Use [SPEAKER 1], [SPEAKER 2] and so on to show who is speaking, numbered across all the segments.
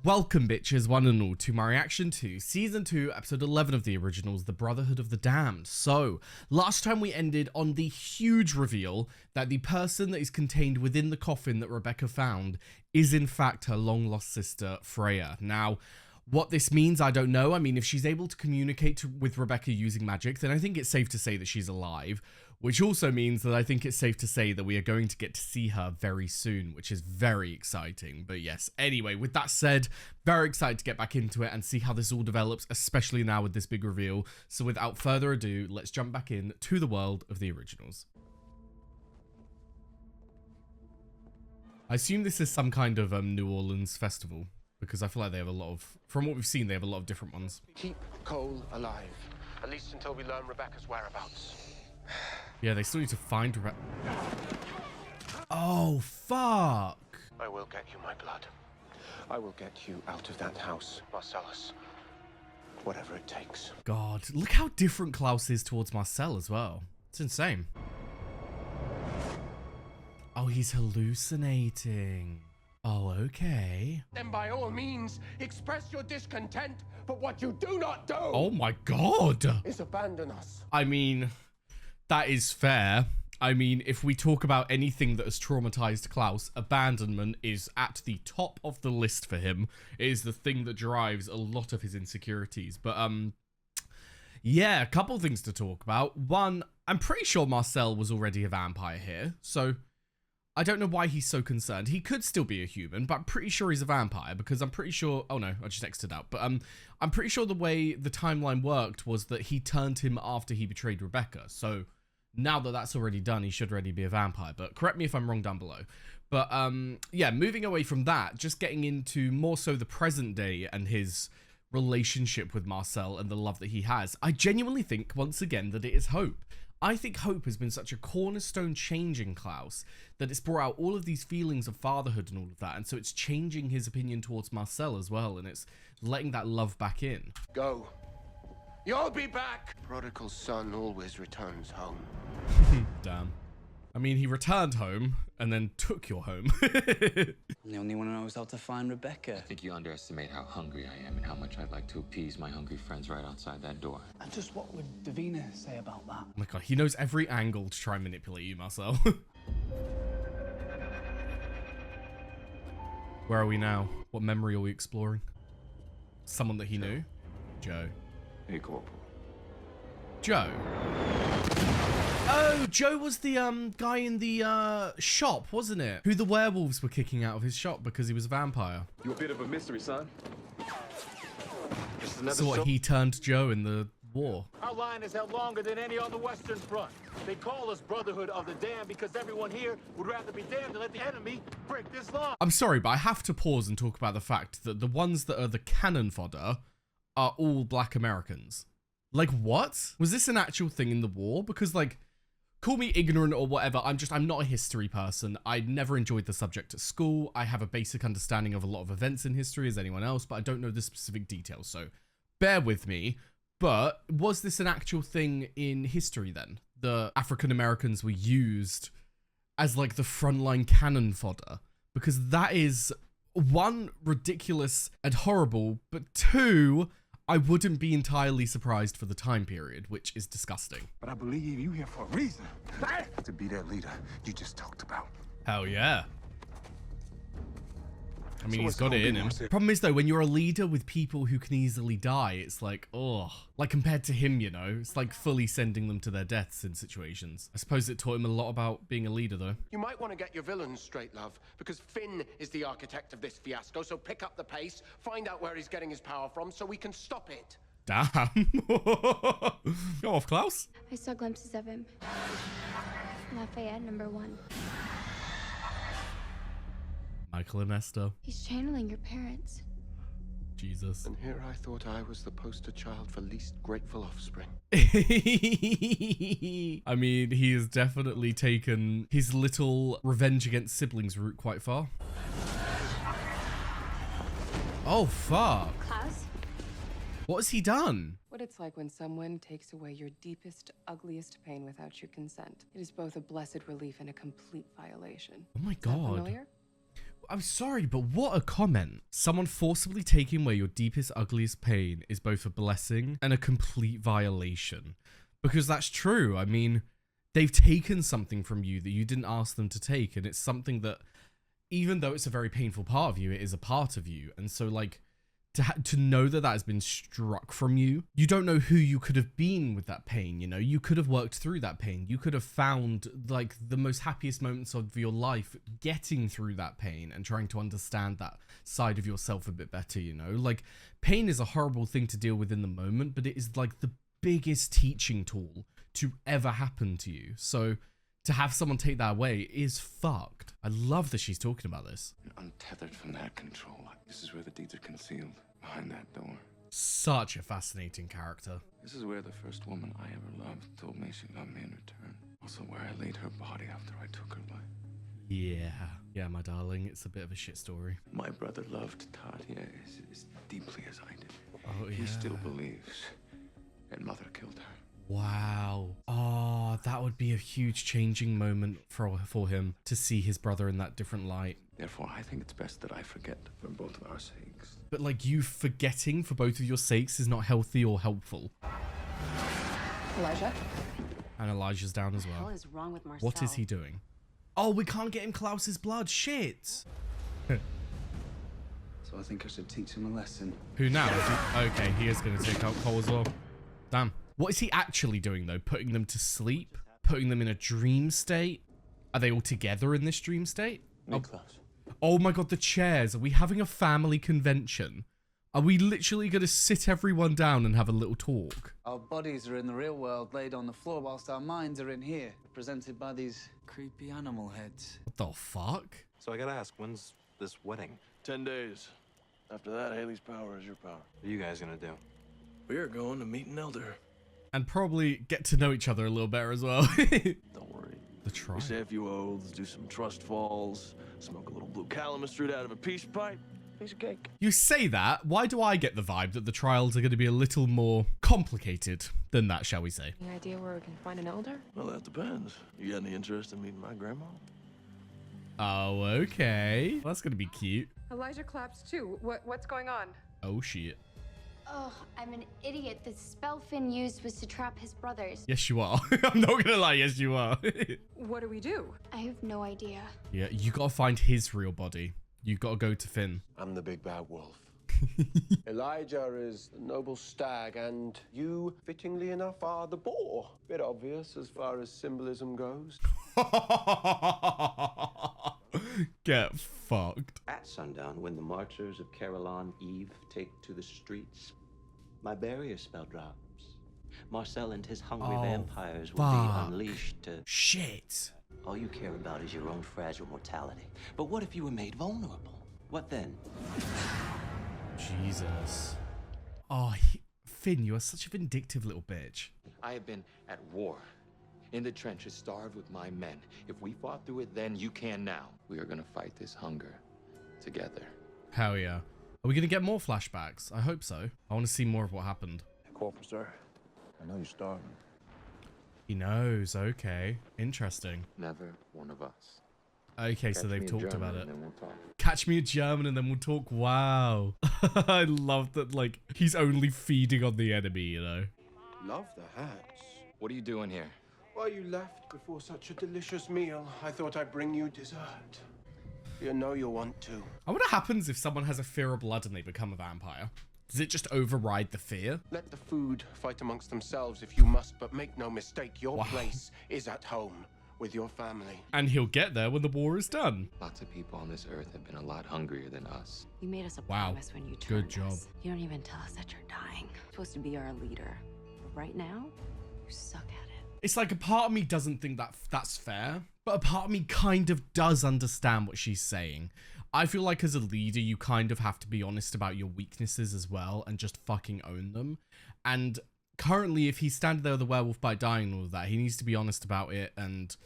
[SPEAKER 1] Welcome bitches, one and all, to my reaction to Season 2, Episode 11 of the originals, The Brotherhood of the Damned. So, last time we ended on the huge reveal that the person that is contained within the coffin that Rebecca found is in fact her long-lost sister, Freya. Now, what this means, I don't know. I mean, if she's able to communicate with Rebecca using magic, then I think it's safe to say that she's alive. Which also means that I think it's safe to say that we are going to get to see her very soon, which is very exciting. But yes, anyway, with that said, very excited to get back into it and see how this all develops, especially now with this big reveal. So without further ado, let's jump back in to the world of the originals. I assume this is some kind of New Orleans festival, because I feel like they have a lot of, from what we've seen, they have a lot of different ones.
[SPEAKER 2] Keep Cole alive, at least until we learn Rebecca's whereabouts.
[SPEAKER 1] Yeah, they still need to find Rebecca. Oh, fuck.
[SPEAKER 2] I will get you my blood. I will get you out of that house, Marcellus. Whatever it takes.
[SPEAKER 1] God, look how different Klaus is towards Marcel as well. It's insane. Oh, he's hallucinating. Oh, okay.
[SPEAKER 2] Then by all means, express your discontent, but what you do not do
[SPEAKER 1] Oh my God.
[SPEAKER 2] is abandon us.
[SPEAKER 1] I mean, that is fair. I mean, if we talk about anything that has traumatized Klaus, abandonment is at the top of the list for him. It is the thing that drives a lot of his insecurities. But, yeah, a couple things to talk about. One, I'm pretty sure Marcel was already a vampire here, so I don't know why he's so concerned. He could still be a human, but I'm pretty sure he's a vampire because I'm pretty sure... Oh no, I just exited out. But I'm pretty sure the way the timeline worked was that he turned him after he betrayed Rebecca. So now that that's already done, he should already be a vampire. But correct me if I'm wrong down below. But yeah, moving away from that, just getting into more so the present day and his relationship with Marcel and the love that he has. I genuinely think, once again, that it is hope. I think hope has been such a cornerstone change in Klaus that it's brought out all of these feelings of fatherhood and all of that. And so it's changing his opinion towards Marcel as well. And it's letting that love back in.
[SPEAKER 2] Go. You'll be back. Prodigal son always returns home.
[SPEAKER 1] Damn. I mean, he returned home and then took your home.
[SPEAKER 3] I'm the only one who knows how to find Rebecca.
[SPEAKER 4] I think you underestimate how hungry I am and how much I'd like to appease my hungry friends right outside that door.
[SPEAKER 3] And just what would Davina say about that?
[SPEAKER 1] Oh my God, he knows every angle to try and manipulate you, Marcel. Where are we now? What memory are we exploring? Someone that he knew? Joe.
[SPEAKER 5] Hey, Corporal.
[SPEAKER 1] Joe. Oh, Joe was the guy in the shop, wasn't it? Who the werewolves were kicking out of his shop because he was a vampire.
[SPEAKER 5] You a bit of a mystery, son.
[SPEAKER 2] This is another
[SPEAKER 1] So what, he turned Joe in the war.
[SPEAKER 6] Our line is held longer than any on the Western Front. They call us Brotherhood of the Damned because everyone here would rather be damned than let the enemy break this line.
[SPEAKER 1] I'm sorry, but I have to pause and talk about the fact that the ones that are the cannon fodder are all black Americans. Like, what? Was this an actual thing in the war? Because, like, call me ignorant or whatever, I'm not a history person. I never enjoyed the subject at school. I have a basic understanding of a lot of events in history as anyone else, but I don't know the specific details, so bear with me. But was this an actual thing in history then? The African Americans were used as like the frontline cannon fodder? Because that is, one, ridiculous and horrible, but two, I wouldn't be entirely surprised for the time period, which is disgusting.
[SPEAKER 5] But I believe you here for a reason. To be that leader you just talked about.
[SPEAKER 1] Hell yeah. I mean,
[SPEAKER 5] So
[SPEAKER 1] he's
[SPEAKER 5] what's
[SPEAKER 1] got
[SPEAKER 5] gonna
[SPEAKER 1] it
[SPEAKER 5] be
[SPEAKER 1] in him.
[SPEAKER 5] Marcel?
[SPEAKER 1] Problem is, though, when you're a leader with people who can easily die, it's like, oh. Like, compared to him, you know, it's like fully sending them to their deaths in situations. I suppose it taught him a lot about being a leader, though.
[SPEAKER 2] You might want to get your villains straight, love, because Finn is the architect of this fiasco, so pick up the pace, find out where he's getting his power from so we can stop it.
[SPEAKER 1] Damn. Go off, Klaus.
[SPEAKER 7] I saw glimpses of him. Lafayette, #1.
[SPEAKER 1] Michael and Esther.
[SPEAKER 7] He's channeling your parents.
[SPEAKER 1] Jesus.
[SPEAKER 2] And here I thought I was the poster child for least grateful offspring.
[SPEAKER 1] I mean, he has definitely taken his little revenge against siblings route quite far. Oh, fuck.
[SPEAKER 7] Klaus?
[SPEAKER 1] What has he done?
[SPEAKER 8] What it's like when someone takes away your deepest, ugliest pain without your consent. It is both a blessed relief and a complete violation.
[SPEAKER 1] Oh my
[SPEAKER 8] Is that
[SPEAKER 1] God.
[SPEAKER 8] familiar?
[SPEAKER 1] I'm sorry, but what a comment. Someone forcibly taking away your deepest, ugliest pain is both a blessing and a complete violation. Because that's true. I mean, they've taken something from you that you didn't ask them to take. And it's something that, even though it's a very painful part of you, it is a part of you. And so, like, to know that that has been struck from you, you don't know who you could have been with that pain, you know? You could have worked through that pain. You could have found, like, the most happiest moments of your life getting through that pain and trying to understand that side of yourself a bit better, you know? Like, pain is a horrible thing to deal with in the moment, but it is, like, the biggest teaching tool to ever happen to you. So to have someone take that away is fucked. I love that she's talking about this.
[SPEAKER 5] Untethered from that control. This is where the deeds are concealed. Behind that door.
[SPEAKER 1] Such a fascinating character.
[SPEAKER 5] This is where the first woman I ever loved told me she loved me in return. Also where I laid her body after I took her life.
[SPEAKER 1] Yeah. Yeah, my darling. It's a bit of a shit story.
[SPEAKER 5] My brother loved Tatia as deeply as I did.
[SPEAKER 1] Oh, yeah.
[SPEAKER 5] He still believes that Mother killed her.
[SPEAKER 1] Wow. Oh, that would be a huge changing moment for him to see his brother in that different light.
[SPEAKER 5] Therefore, I think it's best that I forget for both of our sakes.
[SPEAKER 1] But, like, you forgetting for both of your sakes is not healthy or helpful.
[SPEAKER 8] Elijah?
[SPEAKER 1] And Elijah's down as well.
[SPEAKER 9] What the hell is wrong with Marcel?
[SPEAKER 1] What is he doing? Oh, we can't get him Klaus's blood. Shit.
[SPEAKER 3] So I think I should teach him a lesson.
[SPEAKER 1] Who now? Okay, he is going to take out Cole as well. Damn. What is he actually doing, though? Putting them to sleep? Putting them in a dream state? Are they all together in this dream state? Oh my god, the chairs. Are we having a family convention? Are we literally going to sit everyone down and have a little talk?
[SPEAKER 3] Our bodies are in the real world, laid on the floor, whilst our minds are in here, presented by these creepy animal heads.
[SPEAKER 1] What the fuck?
[SPEAKER 10] So I gotta ask, when's this wedding?
[SPEAKER 6] 10 days. After that, Haley's power is your power.
[SPEAKER 10] What are you guys gonna do?
[SPEAKER 6] We are going to meet an elder.
[SPEAKER 1] And probably get to know each other a little better as well.
[SPEAKER 6] Don't worry.
[SPEAKER 1] The trial.
[SPEAKER 6] We say a few oaths, do some trust falls, smoke a little blue calamus fruit out of a peace pipe, piece of cake.
[SPEAKER 1] You say that, why do I get the vibe that the trials are going to be a little more complicated than that, shall we say?
[SPEAKER 8] Any idea where we can find an elder?
[SPEAKER 6] Well, that depends. You got any interest in meeting my grandma?
[SPEAKER 1] Oh, okay. Well, that's going to be cute.
[SPEAKER 8] Elijah claps too. What's going on?
[SPEAKER 1] Oh, shit.
[SPEAKER 7] Oh, I'm an idiot. The spell Finn used was to trap his brothers.
[SPEAKER 1] Yes, you are. I'm not going to lie. Yes, you are.
[SPEAKER 8] What do we do?
[SPEAKER 7] I have no idea.
[SPEAKER 1] Yeah, you got to find his real body. You got to go to Finn.
[SPEAKER 2] I'm the big bad wolf. Elijah is the noble stag, and you, fittingly enough, are the boar. Bit obvious as far as symbolism goes.
[SPEAKER 1] Get fucked.
[SPEAKER 11] At sundown, when the marchers of Caroline Eve take to the streets, my barrier spell drops. Marcel and his hungry vampires will be unleashed to...
[SPEAKER 1] Shit.
[SPEAKER 11] All you care about is your own fragile mortality. But what if you were made vulnerable? What then?
[SPEAKER 1] Jesus. Oh, Finn, you are such a vindictive little bitch.
[SPEAKER 4] I have been at war, in the trenches, starved with my men. If we fought through it then, you can now. We are gonna fight this hunger together.
[SPEAKER 1] Hell yeah. Are we gonna get more flashbacks? I hope so. I want to see more of what happened.
[SPEAKER 6] Corporal, sir, I know you're starving.
[SPEAKER 1] He knows. Okay. Interesting.
[SPEAKER 4] Never one of us.
[SPEAKER 1] Okay, so they've talked about it.
[SPEAKER 4] And then we'll talk.
[SPEAKER 1] Catch me a German and then we'll talk. Wow. I love that, like, he's only feeding on the enemy, you know?
[SPEAKER 2] Love the hats.
[SPEAKER 4] What are you doing here?
[SPEAKER 2] Well, you left before such a delicious meal. I thought I'd bring you dessert. You know you'll want to.
[SPEAKER 1] I wonder what happens if someone has a fear of blood and they become a vampire. Does it just override the fear?
[SPEAKER 2] Let the food fight amongst themselves if you must, but make no mistake, your place is at home with your family.
[SPEAKER 1] And he'll get there when the war is done.
[SPEAKER 4] Lots of people on this earth have been a lot hungrier than us.
[SPEAKER 9] You made us a promise when you
[SPEAKER 1] Good
[SPEAKER 9] turned
[SPEAKER 1] job.
[SPEAKER 9] us. You don't even tell us that you're dying. You're supposed to be our leader. But right now, you suck at it.
[SPEAKER 1] It's like a part of me doesn't think that that's fair, but a part of me kind of does understand what she's saying. I feel like as a leader, you kind of have to be honest about your weaknesses as well and just fucking own them. And currently, if he's standing there with the werewolf bite dying and all of that, he needs to be honest about it and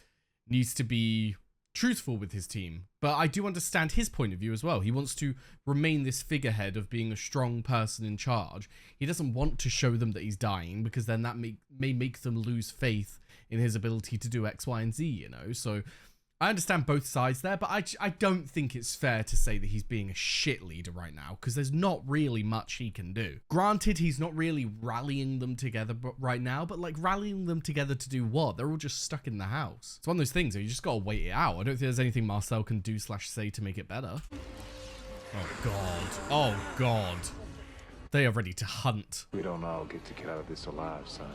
[SPEAKER 1] needs to be truthful with his team. But I do understand his point of view as well. He wants to remain this figurehead of being a strong person in charge. He doesn't want to show them that he's dying because then that may make them lose faith in his ability to do X, Y, and Z, you know? So I understand both sides there, but I don't think it's fair to say that he's being a shit leader right now, because there's not really much he can do. Granted, he's not really rallying them together right now, but like rallying them together to do what? They're all just stuck in the house. It's one of those things where you just gotta wait it out. I don't think there's anything Marcel can do / say to make it better. Oh God. Oh God. They are ready to hunt.
[SPEAKER 5] We don't all get to get out of this alive, son.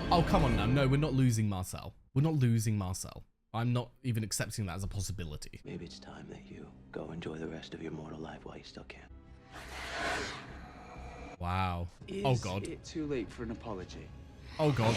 [SPEAKER 1] Oh, come on now. No, we're not losing Marcel. We're not losing Marcel. I'm not even accepting that as a possibility.
[SPEAKER 11] Maybe it's time that you go enjoy the rest of your mortal life while you still can.
[SPEAKER 1] Wow.
[SPEAKER 3] Is
[SPEAKER 1] oh God.
[SPEAKER 3] it too late for an apology?
[SPEAKER 1] Oh God.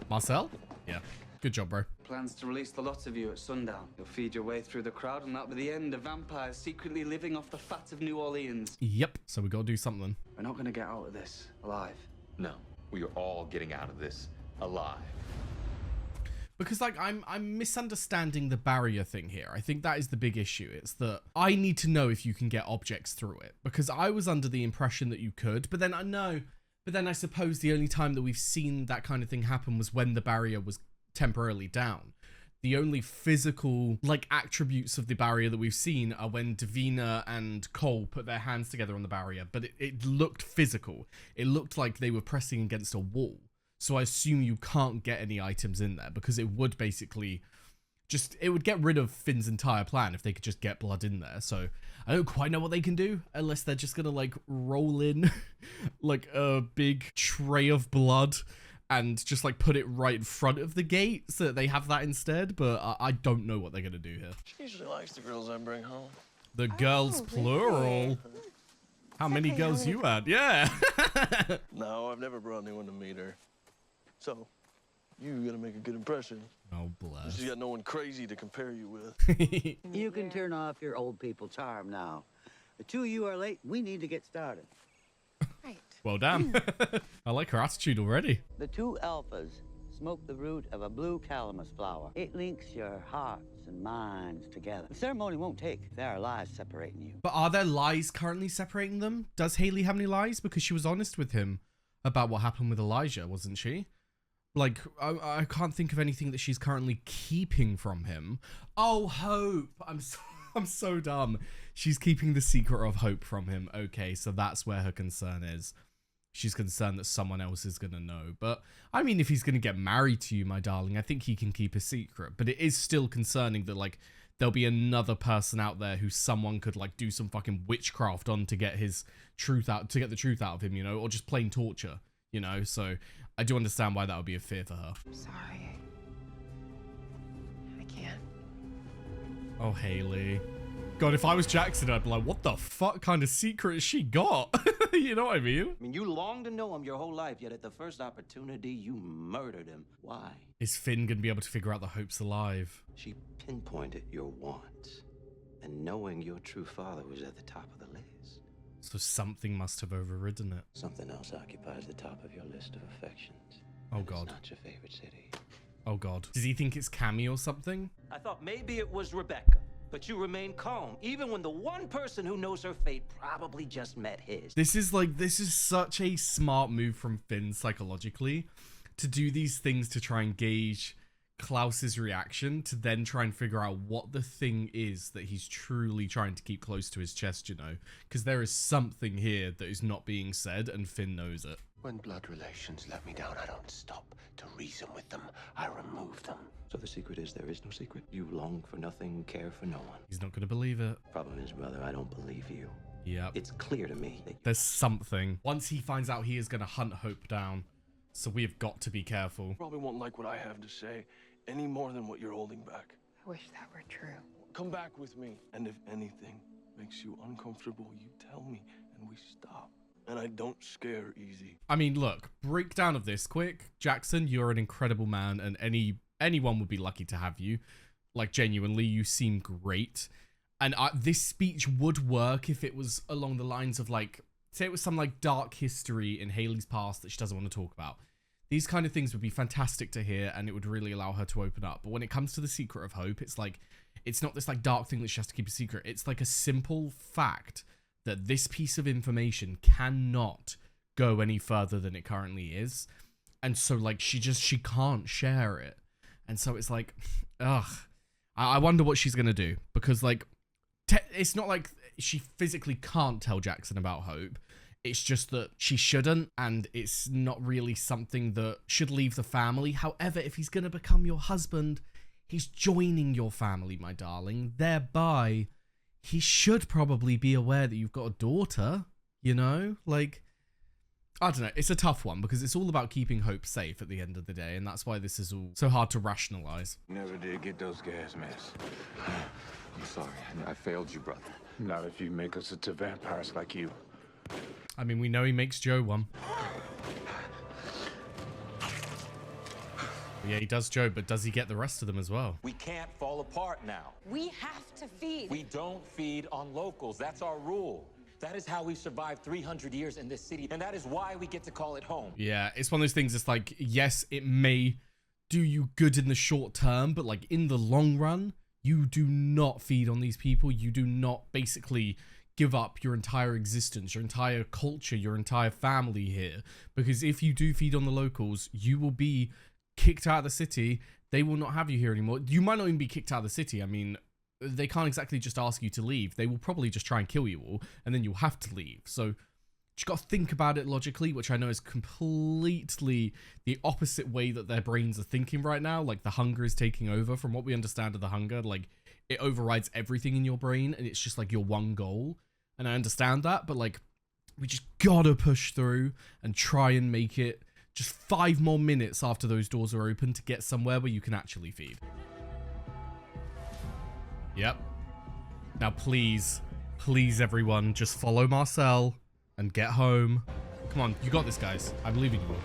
[SPEAKER 1] Marcel? Yeah. Good job, bro.
[SPEAKER 3] Plans to release the lot of you at sundown. You'll feed your way through the crowd, and that'll be the end of vampires secretly living off the fat of New Orleans.
[SPEAKER 1] Yep. So we gotta do something.
[SPEAKER 3] We're not gonna get out of this alive.
[SPEAKER 4] No, we are all getting out of this alive.
[SPEAKER 1] Because like I'm misunderstanding the barrier thing here. I think that is the big issue. It's that I need to know if you can get objects through it, because I was under the impression that you could, but then I suppose the only time that we've seen that kind of thing happen was when the barrier was temporarily down. The only physical like attributes of the barrier that we've seen are when Davina and Cole put their hands together on the barrier, but it looked physical. It looked like they were pressing against a wall. So I assume you can't get any items in there, because it would basically it would get rid of Finn's entire plan if they could just get blood in there. So I don't quite know what they can do, unless they're just gonna like roll in like a big tray of blood and just like put it right in front of the gate so that they have that instead. But I don't know what they're gonna do here.
[SPEAKER 2] She usually likes the girls I bring home.
[SPEAKER 1] The girls plural. How many girls you had? Yeah.
[SPEAKER 2] No, I've never brought anyone to meet her. So, you gotta make a good impression.
[SPEAKER 1] Oh, bless.
[SPEAKER 2] She's got no one crazy to compare you with.
[SPEAKER 12] You can turn off your old people charm now. The two of you are late. We need to get started.
[SPEAKER 8] Right.
[SPEAKER 1] Well, damn. I like her attitude already.
[SPEAKER 12] The two alphas smoke the root of a blue calamus flower. It links your hearts and minds together. The ceremony won't take if there are lies separating you.
[SPEAKER 1] But are there lies currently separating them? Does Haley have any lies? Because she was honest with him about what happened with Elijah, wasn't she? Like, I can't think of anything that she's currently keeping from him. Oh, Hope. I'm so dumb. She's keeping the secret of Hope from him. Okay, so that's where her concern is. She's concerned that someone else is going to know. But, I mean, if he's going to get married to you, my darling, I think he can keep a secret. But it is still concerning that, like, there'll be another person out there who someone could, like, do some fucking witchcraft on to get his truth out, to get the truth out of him, you know, or just plain torture, you know? So I do understand why that would be a fear for her.
[SPEAKER 8] I'm sorry. I can't.
[SPEAKER 1] Oh, Haley. God, if I was Jackson, I'd be like, what the fuck kind of secret has she got? You know what I mean?
[SPEAKER 11] I mean, you longed to know him your whole life, yet at the first opportunity, you murdered him. Why?
[SPEAKER 1] Is Finn going to be able to figure out that Hope's alive?
[SPEAKER 11] She pinpointed your wants, and knowing your true father was at the top of the list.
[SPEAKER 1] So something must have overridden it.
[SPEAKER 11] Something else occupies the top of your list of affections.
[SPEAKER 1] Oh, God.
[SPEAKER 11] It's not your favorite city.
[SPEAKER 1] Oh, God. Does he think it's Cammy or something?
[SPEAKER 11] I thought maybe it was Rebecca. But you remain calm, even when the one person who knows her fate probably just met his.
[SPEAKER 1] This is such a smart move from Finn psychologically, to do these things to try and gauge Klaus's reaction, to then try and figure out what the thing is that he's truly trying to keep close to his chest, you know? Because there is something here that is not being said, and Finn knows it.
[SPEAKER 2] When blood relations let me down, I don't stop to reason with them. I remove them.
[SPEAKER 11] So the secret is there is no secret. You long for nothing, care for no one.
[SPEAKER 1] He's not going to believe it.
[SPEAKER 11] Problem is, brother, I don't believe you.
[SPEAKER 1] Yep.
[SPEAKER 11] It's clear to me that
[SPEAKER 1] there's something. Once he finds out, he is going to hunt Hope down. So we have got to be careful.
[SPEAKER 2] Probably won't like what I have to say any more than what you're holding back.
[SPEAKER 8] I wish that were true.
[SPEAKER 2] Come back with me. And if anything makes you uncomfortable, you tell me and we stop. And I don't scare easy.
[SPEAKER 1] I mean, look, breakdown of this quick. Jackson, you're an incredible man, and anyone would be lucky to have you. Like, genuinely, you seem great. And this speech would work if it was along the lines of, like, say it was some, like, dark history in Haley's past that she doesn't want to talk about. These kind of things would be fantastic to hear, and it would really allow her to open up. But when it comes to the secret of Hope, it's like, it's not this, like, dark thing that she has to keep a secret. It's like a simple fact that this piece of information cannot go any further than it currently is. And so, like, she can't share it. And so it's like, ugh. I wonder what she's going to do, because like, it's not like she physically can't tell Jackson about Hope. It's just that she shouldn't, and it's not really something that should leave the family. However, if he's going to become your husband, he's joining your family, my darling. Thereby, he should probably be aware that you've got a daughter, you know? Like, I don't know. It's a tough one, because it's all about keeping Hope safe at the end of the day, and that's why this is all so hard to rationalize.
[SPEAKER 5] Never did get those gas masks.
[SPEAKER 4] I'm sorry. I failed you, brother.
[SPEAKER 5] Not if you make us into vampires like you.
[SPEAKER 1] I mean, we know he makes Joe one. Yeah, he does Joe, but does he get the rest of them as well?
[SPEAKER 6] We can't fall apart now.
[SPEAKER 13] We have to feed.
[SPEAKER 6] We don't feed on locals. That's our rule. That is how we survived 300 years in this city, and that is why we get to call it home.
[SPEAKER 1] Yeah, it's one of those things. It's like, yes, it may do you good in the short term, but like in the long run, you do not feed on these people. You do not basically give up your entire existence, your entire culture, your entire family here. Because if you do feed on the locals, you will be kicked out of the city. They will not have you here anymore. You might not even be kicked out of the city. I mean, they can't exactly just ask you to leave. They will probably just try and kill you all, and then you'll have to leave. So you got to think about it logically, which I know is completely the opposite way that their brains are thinking right now. Like, the hunger is taking over. From what we understand of the hunger, like, it overrides everything in your brain, and it's just like your one goal. And I understand that, but like, we just gotta push through and try and make it just 5 more minutes after those doors are open to get somewhere where you can actually feed. Yep. Now please, please everyone, just follow Marcel and get home. Come on, you got this, guys. I believe in you.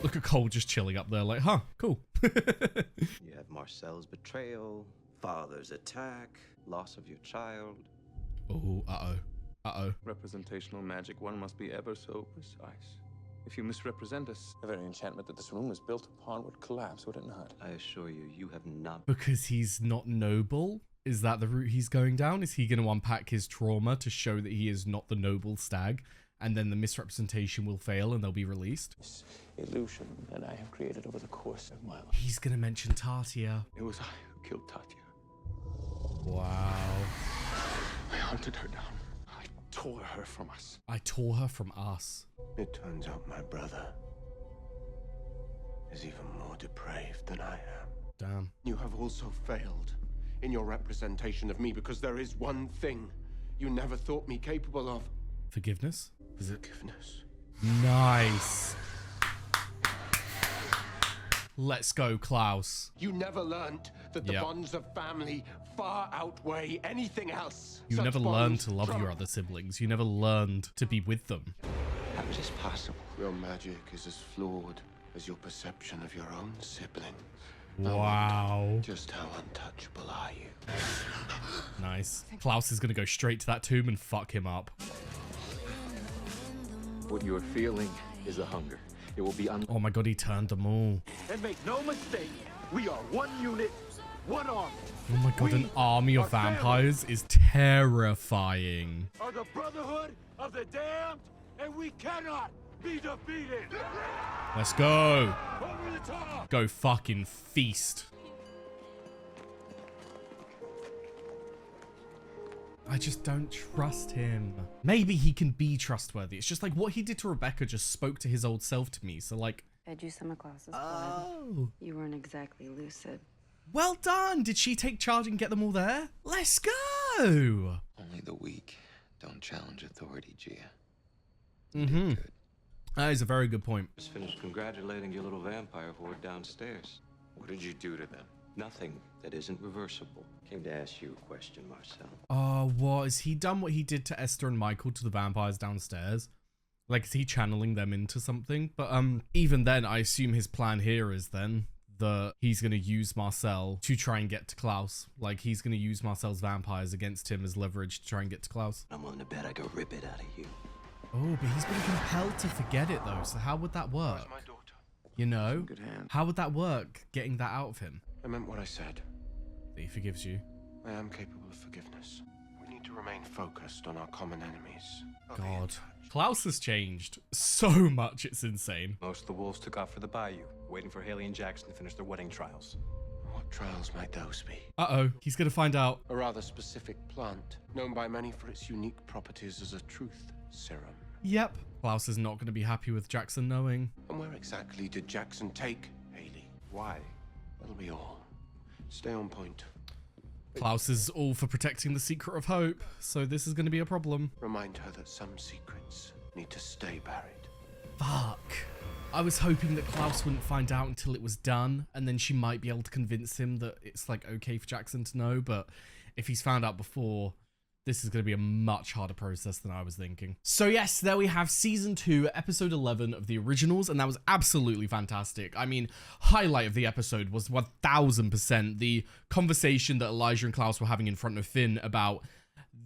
[SPEAKER 1] Look at Cole just chilling up there like, huh, cool.
[SPEAKER 11] You have Marcel's betrayal, father's attack, loss of your child.
[SPEAKER 1] Oh, uh-oh. Uh-oh.
[SPEAKER 5] Representational magic, one must be ever so precise. If you misrepresent us,
[SPEAKER 2] The very enchantment that this room was built upon would collapse, would it not?
[SPEAKER 11] I assure you, you have not.
[SPEAKER 1] Because he's not noble? Is that the route he's going down? Is he going to unpack his trauma to show that he is not the noble stag, and then the misrepresentation will fail and they'll be released?
[SPEAKER 2] This illusion that I have created over the course of my life.
[SPEAKER 1] He's going to mention Tatia.
[SPEAKER 5] it was I who killed Tatia.
[SPEAKER 1] Wow.
[SPEAKER 5] I hunted her down. I tore her from us.
[SPEAKER 1] I tore her from us.
[SPEAKER 2] It turns out my brother is even more depraved than I am.
[SPEAKER 1] Damn.
[SPEAKER 2] You have also failed in your representation of me, because there is one thing you never thought me capable of.
[SPEAKER 1] Forgiveness? Is it?
[SPEAKER 2] Forgiveness.
[SPEAKER 1] Nice. Let's go, Klaus.
[SPEAKER 2] You never learned that the bonds of family far outweigh anything else.
[SPEAKER 1] You
[SPEAKER 2] Such
[SPEAKER 1] never
[SPEAKER 2] bonds
[SPEAKER 1] learned to love
[SPEAKER 2] trump-
[SPEAKER 1] your other siblings. You never learned to be with them.
[SPEAKER 11] How is this possible?
[SPEAKER 2] Your magic is as flawed as your perception of your own siblings.
[SPEAKER 1] Wow.
[SPEAKER 2] Just how untouchable are you?
[SPEAKER 1] Nice. Klaus is going to go straight to that tomb and fuck him up.
[SPEAKER 4] What you are feeling is a hunger. It will be
[SPEAKER 1] Oh my god, he turned them all.
[SPEAKER 6] And make no mistake, we are one unit, one army.
[SPEAKER 1] Oh my god, an army of
[SPEAKER 6] family.
[SPEAKER 1] vampires is terrifying.
[SPEAKER 6] Are the Brotherhood of the Damned, and we cannot be defeated.
[SPEAKER 1] Let's go.
[SPEAKER 6] Over the top.
[SPEAKER 1] Go fucking feast. I just don't trust him. Maybe he can be trustworthy. It's just like what he did to Rebecca just spoke to his old self to me. So like,
[SPEAKER 9] Fed you some of Klaus's blood.
[SPEAKER 1] oh,
[SPEAKER 9] You weren't exactly lucid.
[SPEAKER 1] well done. Did she take charge and get them all there? Let's go.
[SPEAKER 4] Only the weak don't challenge authority, Gia.
[SPEAKER 1] Mm-hmm. That is a very good point.
[SPEAKER 11] Just finished congratulating your little vampire horde downstairs.
[SPEAKER 4] What did you do to them?
[SPEAKER 11] Nothing that isn't reversible. Came to ask you a question, Marcel.
[SPEAKER 1] Oh, what? Has he done what he did to Esther and Michael to the vampires downstairs? Like, is he channeling them into something? But even then, I assume his plan here is then that he's going to use Marcel to try and get to Klaus. Like, he's going to use Marcel's vampires against him as leverage to try and get to Klaus.
[SPEAKER 11] I'm willing to bet I could rip it out of you.
[SPEAKER 1] Oh, but he's been compelled to forget it, though. So how would that work?
[SPEAKER 2] Where's my daughter?
[SPEAKER 1] You know?
[SPEAKER 5] Good hand.
[SPEAKER 1] How would that work, getting that out of him?
[SPEAKER 2] I meant what I said.
[SPEAKER 1] That he forgives you.
[SPEAKER 2] I am capable of forgiveness. We need to remain focused on our common enemies. I'll be in
[SPEAKER 1] God.
[SPEAKER 2] touch.
[SPEAKER 1] Klaus has changed so much, it's insane.
[SPEAKER 10] Most of the wolves took off for the bayou. Waiting for Haley and Jackson to finish their wedding trials.
[SPEAKER 2] What trials might those be?
[SPEAKER 1] Uh-oh, he's gonna find out.
[SPEAKER 2] A rather specific plant, known by many for its unique properties as a truth serum.
[SPEAKER 1] Yep. Klaus is not gonna be happy with Jackson knowing.
[SPEAKER 2] And where exactly did Jackson take Haley?
[SPEAKER 10] Why?
[SPEAKER 2] That'll be all. Stay on point.
[SPEAKER 1] Klaus is all for protecting the secret of hope, so this is gonna be a problem.
[SPEAKER 2] Remind her that some secrets need to stay buried.
[SPEAKER 1] Fuck. I was hoping that Klaus wouldn't find out until it was done, and then she might be able to convince him that it's like okay for Jackson to know, but if he's found out before, this is going to be a much harder process than I was thinking. So yes, there we have season 2, episode 11 of the originals, and that was absolutely fantastic. I mean, highlight of the episode was 1000% the conversation that Elijah and Klaus were having in front of Finn about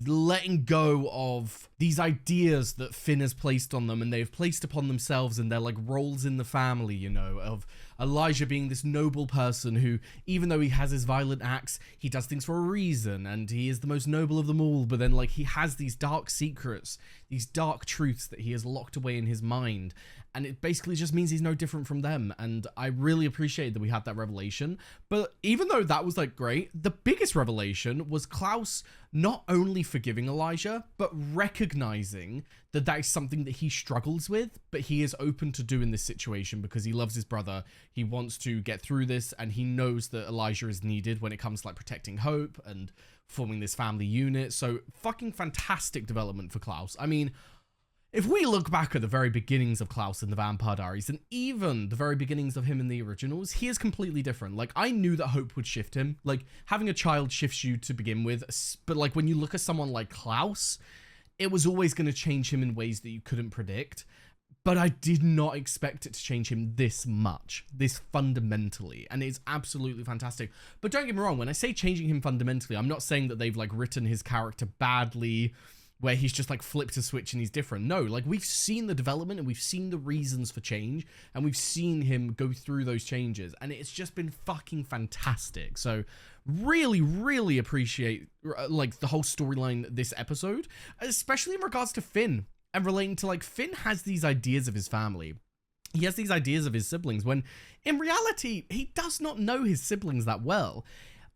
[SPEAKER 1] letting go of these ideas that Finn has placed on them and they've placed upon themselves, and they're like roles in the family, you know, of Elijah being this noble person who, even though he has his violent acts, he does things for a reason and he is the most noble of them all, but then like he has these dark secrets, these dark truths that he has locked away in his mind, and it basically just means he's no different from them. And I really appreciate that we had that revelation. But even though that was like great, the biggest revelation was Klaus not only forgiving Elijah, but recognizing that that is something that he struggles with, but he is open to do in this situation because he loves his brother. He wants to get through this, and he knows that Elijah is needed when it comes to like protecting Hope and forming this family unit. So fucking fantastic development for Klaus. I mean, if we look back at the very beginnings of Klaus in the Vampire Diaries, and even the very beginnings of him in the originals, he is completely different. Like, I knew that Hope would shift him. Like, having a child shifts you to begin with, but like when you look at someone like Klaus, it was always going to change him in ways that you couldn't predict. But I did not expect it to change him this much, this fundamentally, and it's absolutely fantastic. But don't get me wrong, when I say changing him fundamentally, I'm not saying that they've like written his character badly, where he's just like flipped a switch and he's different. No, like we've seen the development and we've seen the reasons for change, and we've seen him go through those changes, and it's just been fucking fantastic. So really, really appreciate like the whole storyline this episode, especially in regards to Finn and relating to like Finn has these ideas of his family. He has these ideas of his siblings when in reality, he does not know his siblings that well.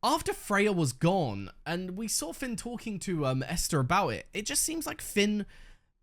[SPEAKER 1] After Freya was gone, and we saw Finn talking to Esther about it, it just seems like Finn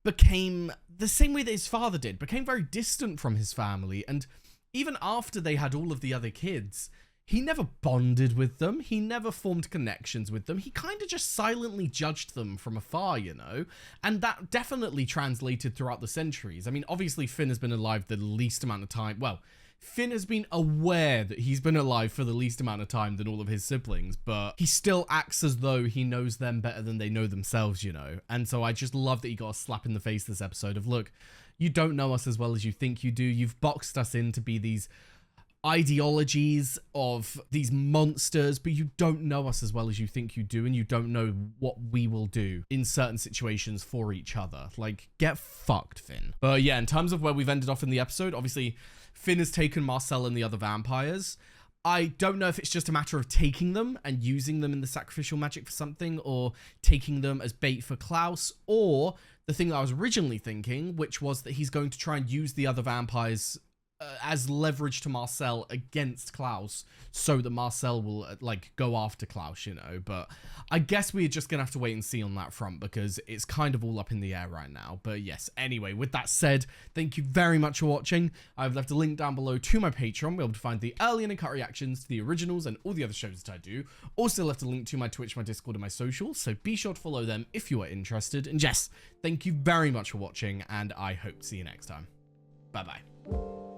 [SPEAKER 1] became the same way that his father did, became very distant from his family. And even after they had all of the other kids, he never bonded with them. He never formed connections with them. He kind of just silently judged them from afar, you know? And that definitely translated throughout the centuries. I mean, obviously Finn has been alive the least amount of time. Well, Finn has been aware that he's been alive for the least amount of time than all of his siblings, but he still acts as though he knows them better than they know themselves, you know? And so I just love that he got a slap in the face this episode of, look, you don't know us as well as you think you do. You've boxed us in to be these ideologies of these monsters, but you don't know us as well as you think you do, and you don't know what we will do in certain situations for each other. Like, get fucked, Finn. But yeah, in terms of where we've ended off in the episode, obviously Finn has taken Marcel and the other vampires. I don't know if it's just a matter of taking them and using them in the sacrificial magic for something, or taking them as bait for Klaus, or the thing that I was originally thinking, which was that he's going to try and use the other vampires as leverage to Marcel against Klaus, so that Marcel will like go after Klaus, you know. But I guess we're just gonna have to wait and see on that front, because it's kind of all up in the air right now. But yes, anyway, with that said, thank you very much for watching. I've left a link down below to my Patreon, be able to find the early and uncut reactions to the originals and all the other shows that I do. Also left a link to my Twitch, my Discord, and my socials, so be sure to follow them if you are interested. And yes, thank you very much for watching, and I hope to see you next time. Bye bye.